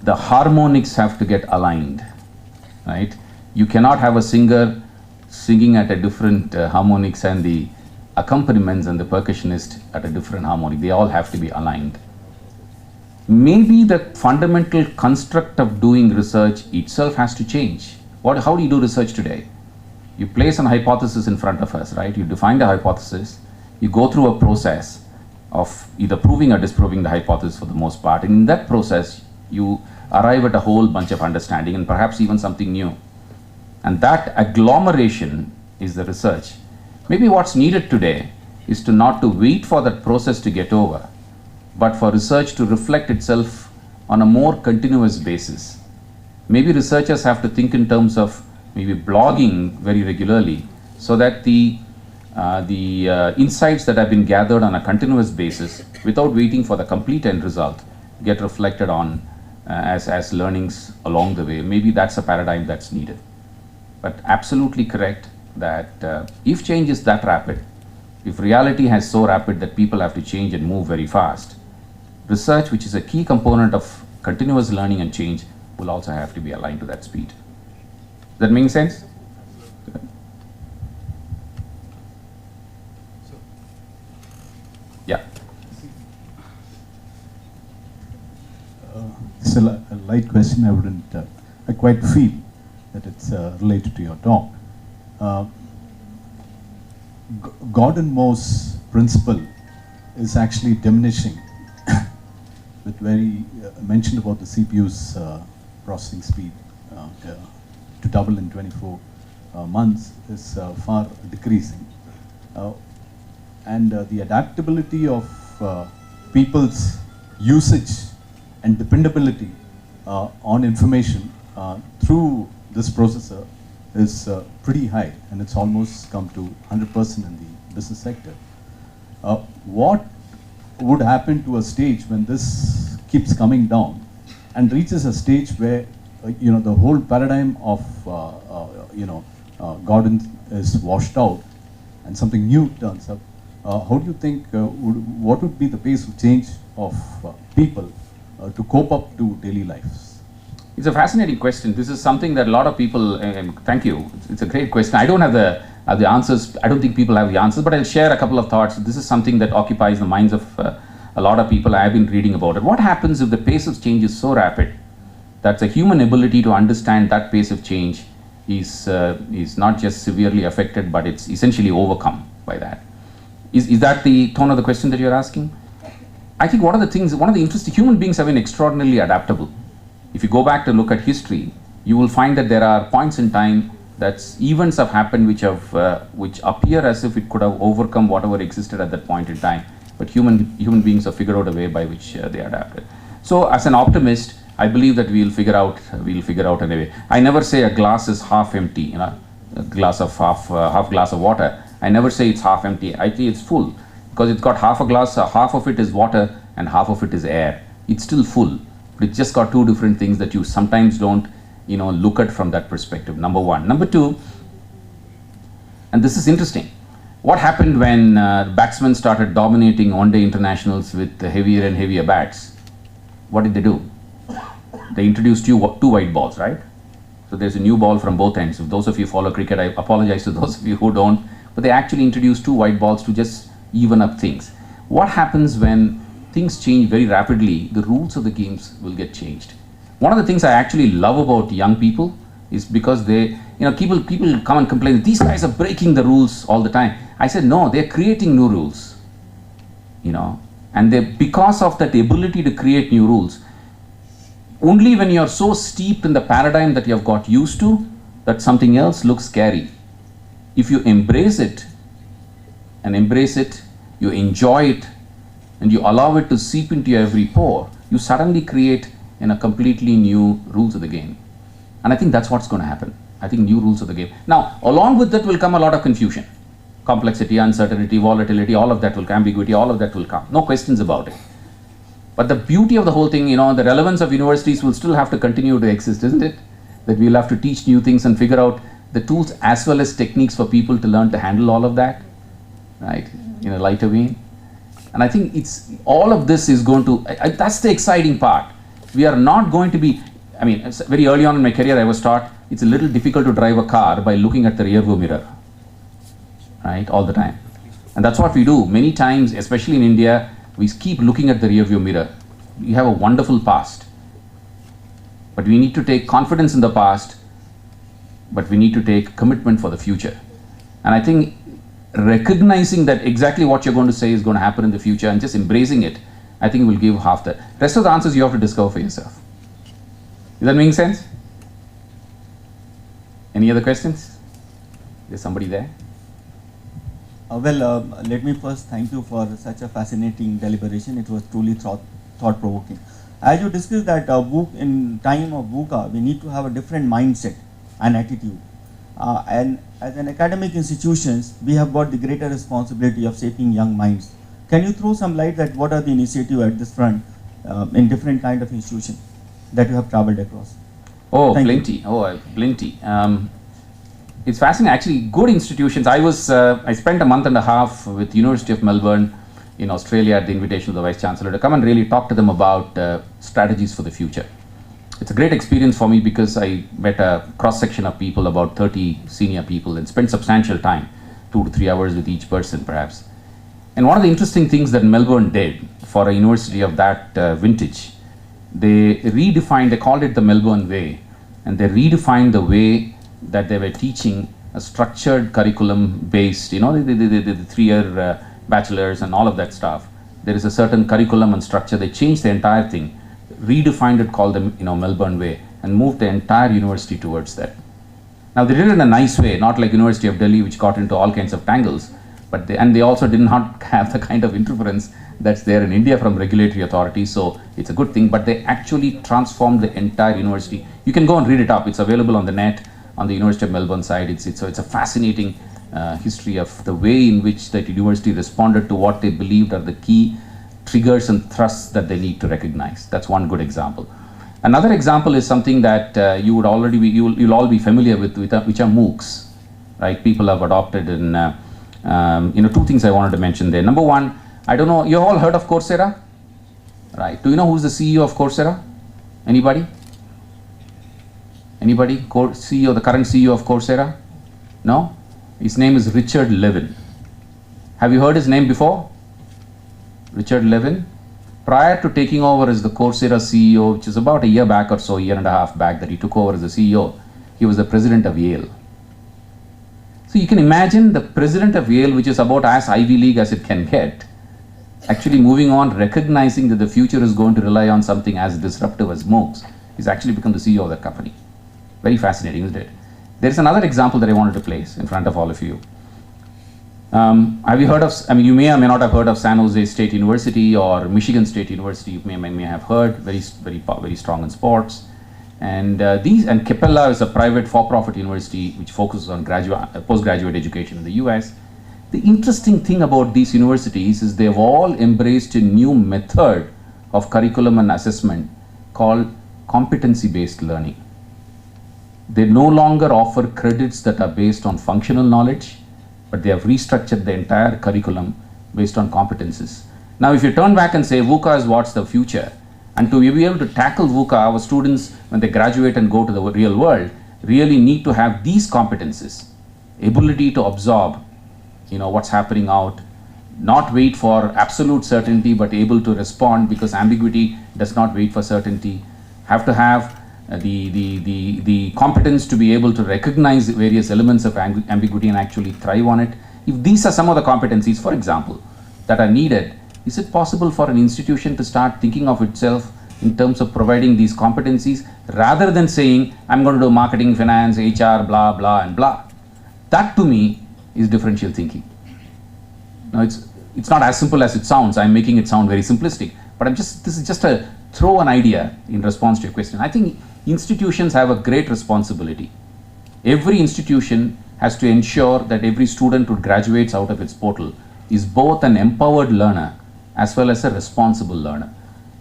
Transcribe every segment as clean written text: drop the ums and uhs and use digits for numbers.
the harmonics have to get aligned, right? You cannot have a singer singing at a different harmonics and the accompaniments and the percussionist at a different harmonic. They all have to be aligned. Maybe the fundamental construct of doing research itself has to change. How do you do research today? You place an hypothesis in front of us, right? You define the hypothesis, you go through a process of either proving or disproving the hypothesis for the most part. And in that process, you arrive at a whole bunch of understanding and perhaps even something new. And that agglomeration is the research. Maybe what's needed today is to not to wait for that process to get over, but for research to reflect itself on a more continuous basis. Maybe researchers have to think in terms of maybe blogging very regularly so that the insights that have been gathered on a continuous basis without waiting for the complete end result get reflected on as learnings along the way. Maybe that's a paradigm that's needed. But absolutely correct that if change is that rapid, if reality has so rapid that people have to change and move very fast, research, which is a key component of continuous learning and change, will also have to be aligned to that speed. Does that make sense? Yeah. It's a light question. I quite feel that it's related to your talk. Gordon Moore's principle is actually diminishing with mentioned about the CPU's processing speed to double in 24 months is far decreasing. And the adaptability of people's usage and dependability on information through this processor is pretty high, and it's almost come to 100% in the business sector. What would happen to a stage when this keeps coming down and reaches a stage where the whole paradigm of Gordon is washed out and something new turns up? How do you think, what would be the pace of change of people to cope up to daily lives? It's a fascinating question. This is something that a lot of people, thank you, it's a great question. I don't have the answers. I don't think people have the answers, but I'll share a couple of thoughts. This is something that occupies the minds of a lot of people. I've been reading about it. What happens if the pace of change is so rapid that the human ability to understand that pace of change is not just severely affected, but it's essentially overcome by that? Is that the tone of the question that you're asking? I think one of the interesting, human beings have been extraordinarily adaptable. If you go back to look at history, you will find that there are points in time that events have happened which appear as if it could have overcome whatever existed at that point in time. But human beings have figured out a way by which they adapted. So as an optimist, I believe that we'll figure out a way. I never say a glass is half empty, a glass of half glass of water. I never say it's half empty. I think it's full, because it's got half a glass, half of it is water and half of it is air. It's still full, but it's just got two different things that you sometimes don't look at from that perspective. Number one. Number two, and this is interesting, what happened when batsmen started dominating one-day internationals with heavier and heavier bats? What did they do? They introduced two white balls, right? So there's a new ball from both ends. If those of you follow cricket, I apologize to those of you who don't, but they actually introduced two white balls to just even up things. What happens when things change very rapidly? The rules of the games will get changed. One of the things I actually love about young people is because they, people come and complain, these guys are breaking the rules all the time. I said, no, they're creating new rules, and because of that ability to create new rules, only when you're so steeped in the paradigm that you've got used to, that something else looks scary. If you embrace it, you enjoy it, and you allow it to seep into your every pore, you suddenly create a completely new rules of the game. And I think that's what's going to happen. I think new rules of the game. Now, along with that will come a lot of confusion. Complexity, uncertainty, volatility, all of that will come, ambiguity, all of that will come. No questions about it. But the beauty of the whole thing, the relevance of universities will still have to continue to exist, isn't it? That we'll have to teach new things and figure out the tools as well as techniques for people to learn to handle all of that, right, in a lighter vein. And I think all of this is going to, that's the exciting part. We are not going to be, I mean, very early on in my career I was taught it's a little difficult to drive a car by looking at the rear view mirror, right, all the time. And that's what we do. Many times, especially in India, we keep looking at the rear view mirror. We have a wonderful past, but we need to take confidence in the past, but we need to take commitment for the future. And I think recognizing that exactly what you're going to say is going to happen in the future and just embracing it, I think will give half the rest of the answers you have to discover for yourself. Does that make sense? Any other questions? There's somebody there. Let me first thank you for such a fascinating deliberation. It was truly thought-provoking. As you discussed that in time of VUCA, we need to have a different mindset and attitude. And as an academic institutions, we have got the greater responsibility of shaping young minds. Can you throw some light that what are the initiatives at this front in different kind of institutions that you have traveled across? Oh, plenty. Oh, plenty. It's fascinating. Actually, good institutions. I spent a month and a half with University of Melbourne in Australia at the invitation of the Vice Chancellor to come and really talk to them about strategies for the future. It's a great experience for me because I met a cross-section of people, about 30 senior people, and spent substantial time, 2 to 3 hours with each person perhaps. And one of the interesting things that Melbourne did for a university of that vintage, they redefined, they called it the Melbourne way, and they redefined the way that they were teaching a structured curriculum based, the 3-year bachelors and all of that stuff. There is a certain curriculum and structure. They changed the entire thing, redefined it, called the Melbourne way, and moved the entire university towards that. Now they did it in a nice way, not like University of Delhi, which got into all kinds of tangles, but they also did not have the kind of interference that's there in India from regulatory authorities, so it's a good thing, but they actually transformed the entire university. You can go and read it up. It's available on the net, on the University of Melbourne side. It's a fascinating history of the way in which that university responded to what they believed are the key triggers and thrusts that they need to recognize. That's one good example. Another example is something that you'll all be familiar with, which are MOOCs, right? People have adopted, and 2 things I wanted to mention there. Number one, I don't know, you all heard of Coursera, right? Do you know who's the CEO of Coursera? Anybody? Anybody? The current CEO of Coursera? No? His name is Richard Levin. Have you heard his name before? Richard Levin. Prior to taking over as the Coursera CEO, which is about a year back or so, 1.5 years back that he took over as the CEO, he was the president of Yale. So you can imagine the president of Yale, which is about as Ivy League as it can get, actually moving on, recognizing that the future is going to rely on something as disruptive as MOOCs. He's actually become the CEO of the company. Very fascinating, isn't it? There's another example that I wanted to place in front of all of you. Have you heard of, you may or may not have heard of San Jose State University or Michigan State University. You may have heard, very strong in sports. And Capella is a private for-profit university which focuses on postgraduate education in the US. The interesting thing about these universities is they've all embraced a new method of curriculum and assessment called competency-based learning. They no longer offer credits that are based on functional knowledge, but they have restructured the entire curriculum based on competencies. Now, if you turn back and say VUCA is what's the future, and to be able to tackle VUCA, our students, when they graduate and go to the real world, really need to have these competencies: ability to absorb, what's happening out, not wait for absolute certainty, but able to respond, because ambiguity does not wait for certainty. Have to have the competence to be able to recognize various elements of ambiguity and actually thrive on it. If these are some of the competencies, for example, that are needed, is it possible for an institution to start thinking of itself in terms of providing these competencies rather than saying, I'm going to do marketing, finance, HR, blah, blah, and blah? That to me is differential thinking. Now, it's not as simple as it sounds. I'm making it sound very simplistic, but this is just a throw an idea in response to your question. I think institutions have a great responsibility. Every institution has to ensure that every student who graduates out of its portal is both an empowered learner as well as a responsible learner.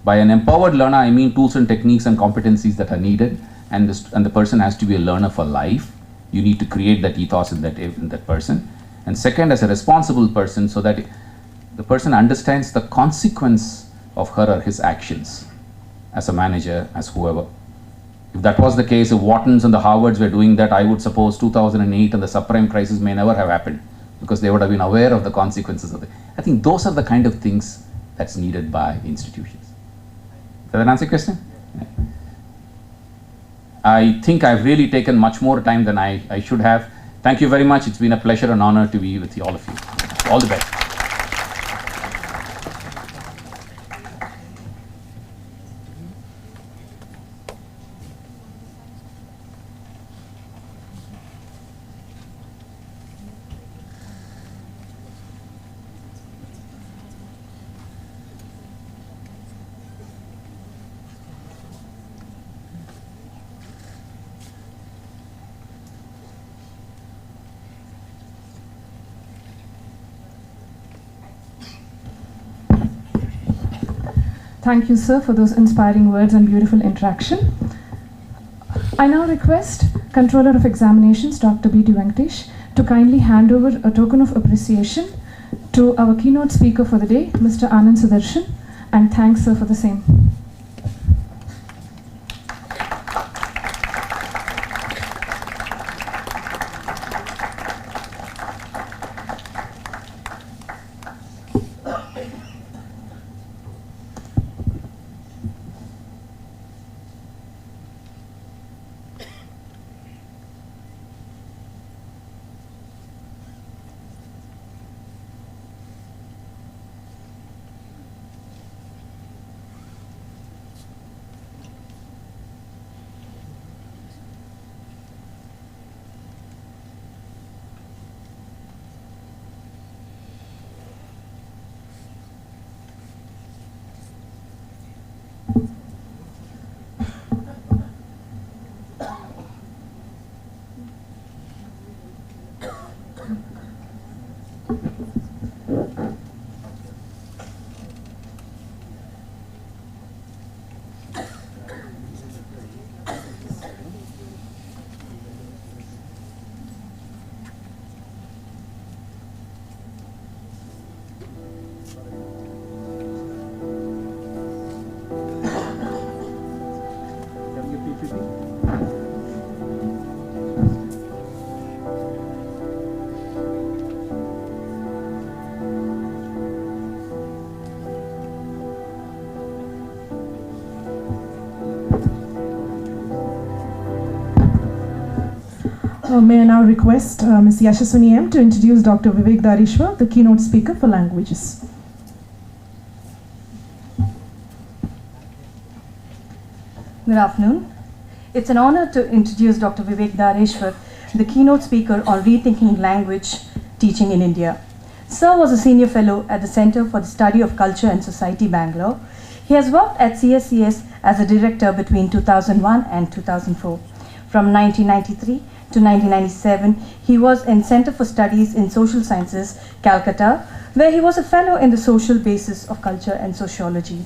By an empowered learner, I mean tools and techniques and competencies that are needed, and the person has to be a learner for life. You need to create that ethos in that person. And second, as a responsible person, so that the person understands the consequence of her or his actions. as a manager, as whoever. If that was the case, if Whartons and the Harvards were doing that, I would suppose 2008 and the subprime crisis may never have happened, because they would have been aware of the consequences of it. I think those are the kind of things that's needed by institutions. Does that answer your question? Yeah. I think I've really taken much more time than I should have. Thank you very much. It's been a pleasure and honor to be with all of you. All the best. Thank you, sir, for those inspiring words and beautiful interaction. I now request Controller of Examinations, Dr. B. D. Venkatesh, to kindly hand over a token of appreciation to our keynote speaker for the day, Mr. Anand Sudarshan, and thanks, sir, for the same. May I now request Ms. Yashaswini M. to introduce Dr. Vivek Dhareshwar, the keynote speaker for languages. Good afternoon. It's an honor to introduce Dr. Vivek Dhareshwar, the keynote speaker on rethinking language teaching in India. Sir was a senior fellow at the Center for the Study of Culture and Society, Bangalore. He has worked at CSCS as a director between 2001 and 2004. From 1993 to 1997, he was in Center for Studies in Social Sciences, Calcutta, where he was a fellow in the social basis of culture and sociology.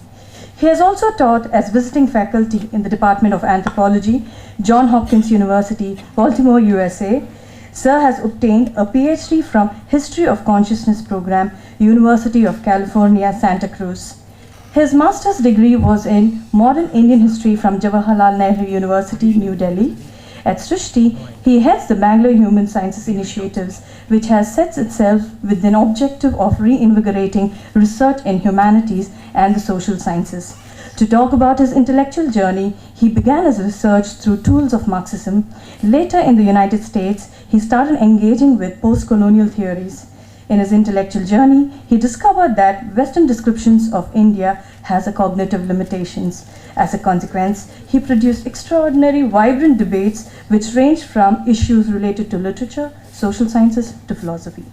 He has also taught as visiting faculty in the Department of Anthropology, Johns Hopkins University, Baltimore, USA. Sir has obtained a PhD from History of Consciousness program, University of California, Santa Cruz. His master's degree was in Modern Indian History from Jawaharlal Nehru University, New Delhi. At Srishti, he heads the Bangalore Human Sciences Initiatives, which has set itself with an objective of reinvigorating research in humanities and the social sciences. To talk about his intellectual journey, he began his research through tools of Marxism. Later in the United States, he started engaging with post-colonial theories. In his intellectual journey, he discovered that Western descriptions of India has a cognitive limitations. As a consequence, he produced extraordinary, vibrant debates which ranged from issues related to literature, social sciences, to philosophy.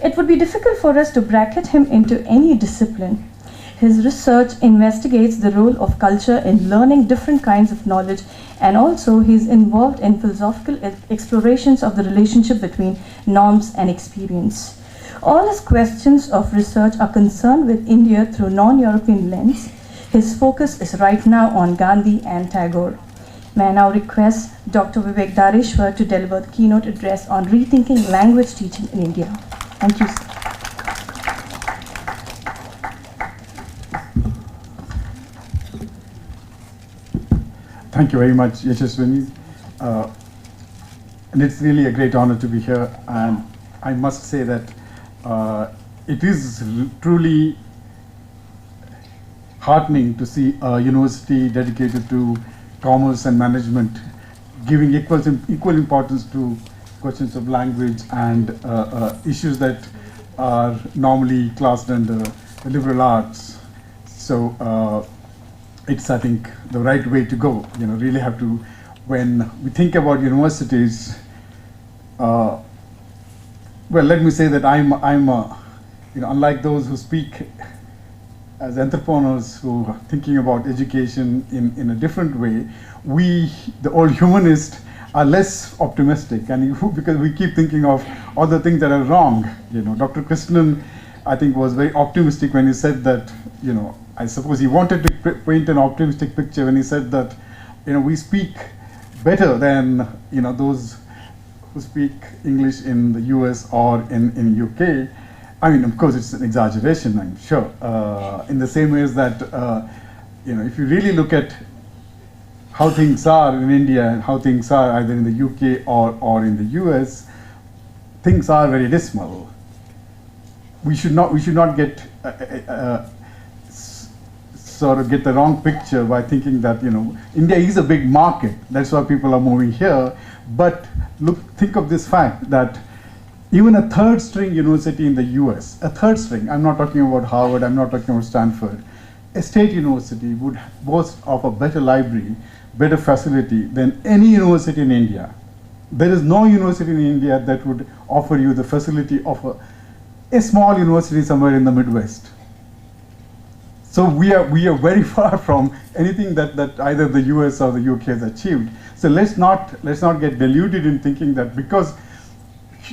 It would be difficult for us to bracket him into any discipline. His research investigates the role of culture in learning different kinds of knowledge, and also he is involved in philosophical explorations of the relationship between norms and experience. All his questions of research are concerned with India through non-European lens. His focus is right now on Gandhi and Tagore. May I now request Dr. Vivek Dhareshwar to deliver the keynote address on rethinking language teaching in India. Thank you, sir. Thank you very much, Yashaswini. And it's really a great honor to be here. And I must say that it is truly heartening to see a university dedicated to commerce and management giving equal importance to questions of language and issues that are normally classed under the liberal arts. So it's, I think, the right way to go. Really have to, when we think about universities, well, let me say that I'm unlike those who speak as entrepreneurs who are thinking about education in a different way, we, the old humanists, are less optimistic, and because we keep thinking of all the things that are wrong. Dr. Krishnan, I think, was very optimistic when he said that, I suppose he wanted to paint an optimistic picture when he said that, we speak better than, those who speak English in the US or in UK. I mean, of course, it's an exaggeration, I'm sure. In the same way as that, if you really look at how things are in India and how things are either in the UK or in the US, things are very dismal. We should not get sort of get the wrong picture by thinking that India is a big market. That's why people are moving here. But think of this fact that even a third string university in the US, a third string, I'm not talking about Harvard, I'm not talking about Stanford, a state university would boast of a better library, better facility than any university in India. There is no university in India that would offer you the facility of a small university somewhere in the Midwest. So we are very far from anything that either the US or the UK has achieved. So let's not get deluded in thinking that because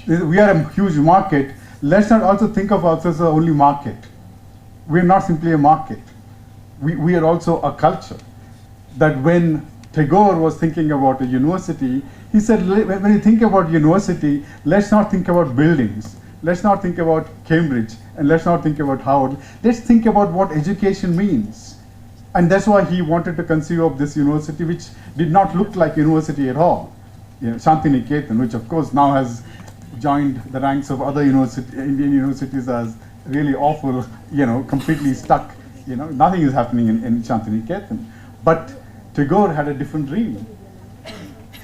we are a huge market, let's not also think of ourselves as the only market. We're not simply a market. We are also a culture. That when Tagore was thinking about a university, he said, when you think about university, let's not think about buildings. Let's not think about Cambridge, and let's not think about Harvard. Let's think about what education means. And that's why he wanted to conceive of this university, which did not look like university at all. Shantiniketan, which of course now has joined the ranks of other Indian universities as really awful, completely stuck. Nothing is happening in Shantiniketan. But Tagore had a different dream.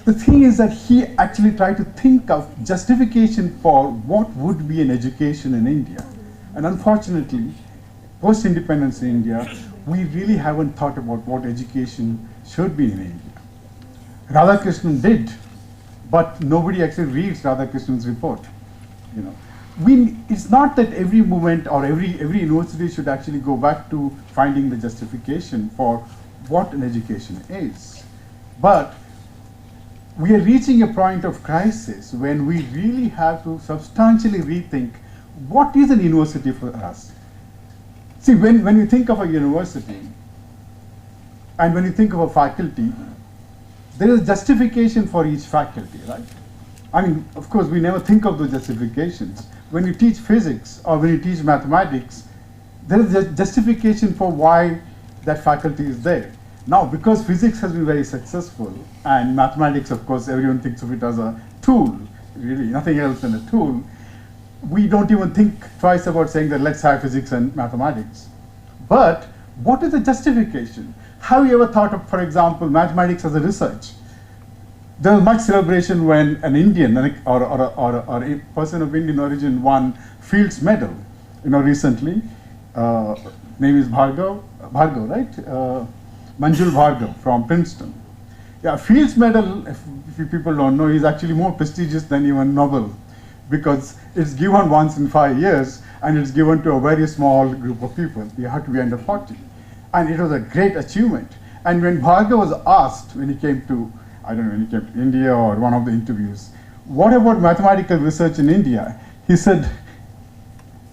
The thing is that he actually tried to think of justification for what would be an education in India. And unfortunately, post-independence in India, we really haven't thought about what education should be in India. Radhakrishnan did, but nobody actually reads Radhakrishnan's report. It's not that every movement or every university should actually go back to finding the justification for what an education is. But we are reaching a point of crisis when we really have to substantially rethink what is an university for us. See, when we think of a university and when you think of a faculty, there is justification for each faculty, right? I mean, of course, we never think of those justifications. When you teach physics or when you teach mathematics, there is a justification for why that faculty is there. Now, because physics has been very successful, and mathematics, of course, everyone thinks of it as a tool, really, nothing else than a tool, we don't even think twice about saying that let's have physics and mathematics. But what is the justification? Have you ever thought of, for example, mathematics as a research? There was much celebration when an Indian or a person of Indian origin won Fields Medal, recently. Name is Bhargav, right? Manjul Bhargav from Princeton. Yeah, Fields Medal, if you people don't know, is actually more prestigious than even Nobel, because it's given once in 5 years, and it's given to a very small group of people. You have to be under 40. And it was a great achievement. And when Bhargav was asked, when he came to, I don't know, when he came to India or one of the interviews, what about mathematical research in India? He said,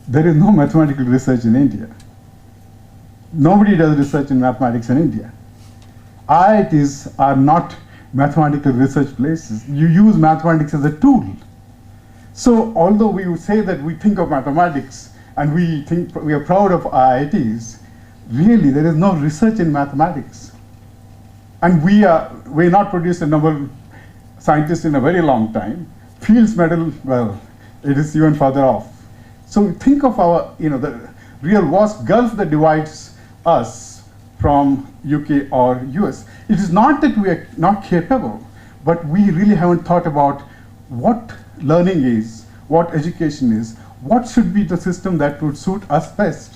there is no mathematical research in India. Nobody does research in mathematics in India. IITs are not mathematical research places. You use mathematics as a tool. So although we would say that we think of mathematics and we think we are proud of IITs, really there is no research in mathematics. And we're not produced a Nobel scientist in a very long time. Fields medal, well, it is even further off. So think of our, the real vast gulf that divides us from UK or US. It is not that we are not capable, but we really haven't thought about what learning is, what education is, what should be the system that would suit us best.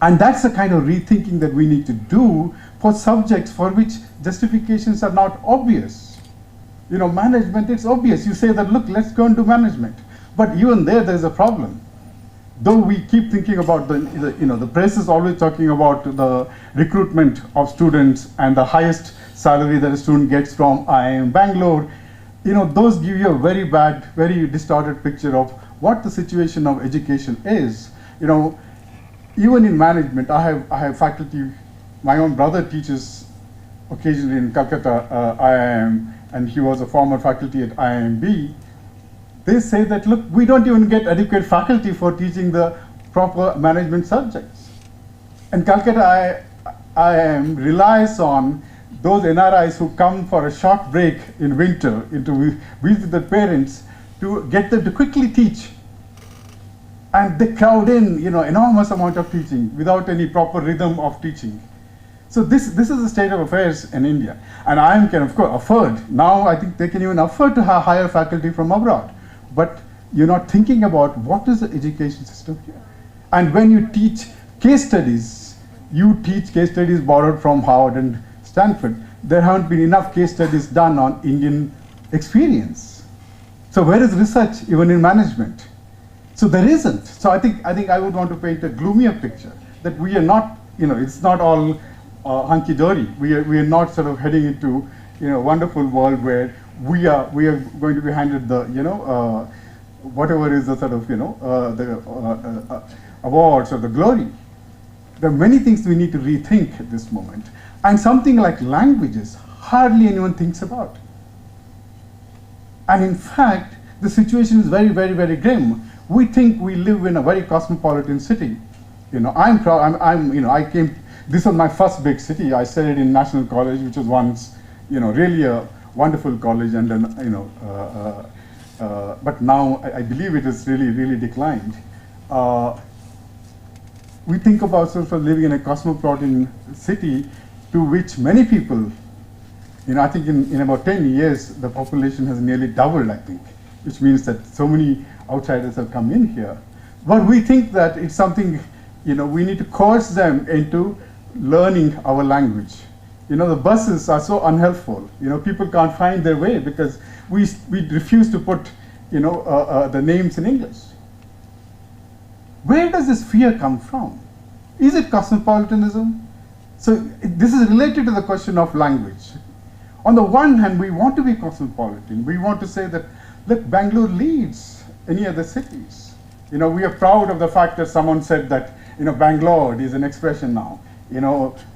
And that's the kind of rethinking that we need to do for subjects for which justifications are not obvious. Management, it's obvious. You say that, look, let's go into management. But even there's a problem. Though we keep thinking about the press is always talking about the recruitment of students and the highest salary that a student gets from IIM Bangalore, those give you a very bad, very distorted picture of what the situation of education is. Even in management, I have faculty. My own brother teaches occasionally in Calcutta IIM, and he was a former faculty at IIMB. They say that, look, we don't even get adequate faculty for teaching the proper management subjects. And Calcutta IIM relies on those NRIs who come for a short break in winter to visit their parents to get them to quickly teach. And they crowd in, enormous amount of teaching without any proper rhythm of teaching. So this is the state of affairs in India. And IIM can, of course, afford. Now I think they can even afford to hire faculty from abroad. But you're not thinking about what is the education system here. And when you teach case studies, you teach case studies borrowed from Harvard and Stanford. There haven't been enough case studies done on Indian experience. So where is research even in management? So there isn't. So I think I would want to paint a gloomier picture that we are not, it's not all hunky-dory. We are not sort of heading into a wonderful world where we are going to be handed the whatever is the sort of the awards or the glory. There are many things we need to rethink at this moment, and something like languages hardly anyone thinks about. And in fact, the situation is very, very, very grim. We think we live in a very cosmopolitan city. I'm proud. I came. This was my first big city. I studied in National College, which was once, really a wonderful college, and then but now I believe it has really, really declined. We think of ourselves as living in a cosmopolitan city to which many people, I think in about 10 years, the population has nearly doubled, I think, which means that so many outsiders have come in here. But we think that it's something, we need to coerce them into learning our language. The buses are so unhelpful. People can't find their way because we refuse to put, the names in English. Where does this fear come from? Is it cosmopolitanism? So this is related to the question of language. On the one hand, we want to be cosmopolitan. We want to say that, look, Bangalore leads any other cities. We are proud of the fact that someone said that, Bangalore is an expression now.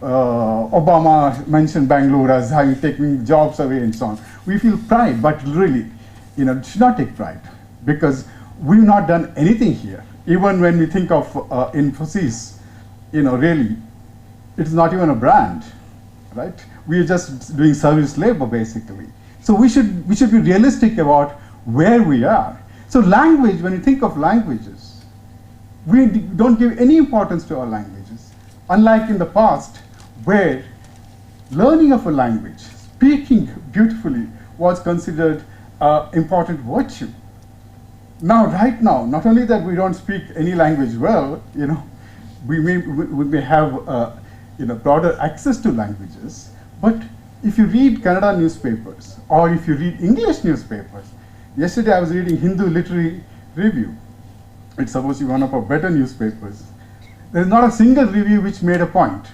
Obama mentioned Bangalore as having taken jobs away and so on. We feel pride, but really, should not take pride, because we've not done anything here. Even when we think of Infosys, really, it's not even a brand, right? We are just doing service labor, basically. So we should be realistic about where we are. So language, when you think of languages, we don't give any importance to our languages. Unlike in the past, where learning of a language, speaking beautifully, was considered an important virtue. Right now, not only that we don't speak any language well, we may have broader access to languages, but if you read Kannada newspapers, or if you read English newspapers, yesterday I was reading Hindu Literary Review. It's supposed to be one of our better newspapers. There is not a single review which made a point.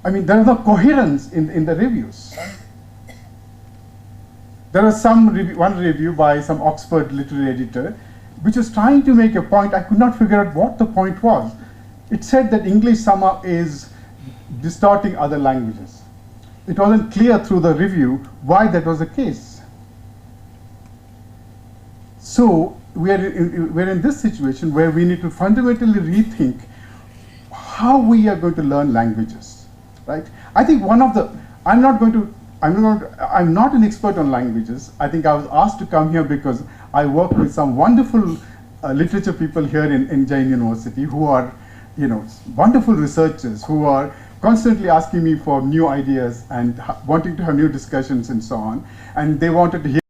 There is no coherence in the reviews. There was one review by some Oxford literary editor, which was trying to make a point. I could not figure out what the point was. It said that English somehow is distorting other languages. It wasn't clear through the review why that was the case. So we're in this situation where we need to fundamentally rethink how we are going to learn languages. right? I think I'm not an expert on languages. I think I was asked to come here because I work with some wonderful literature people here in Jain University who are, wonderful researchers who are constantly asking me for new ideas and wanting to have new discussions and so on. And they wanted to hear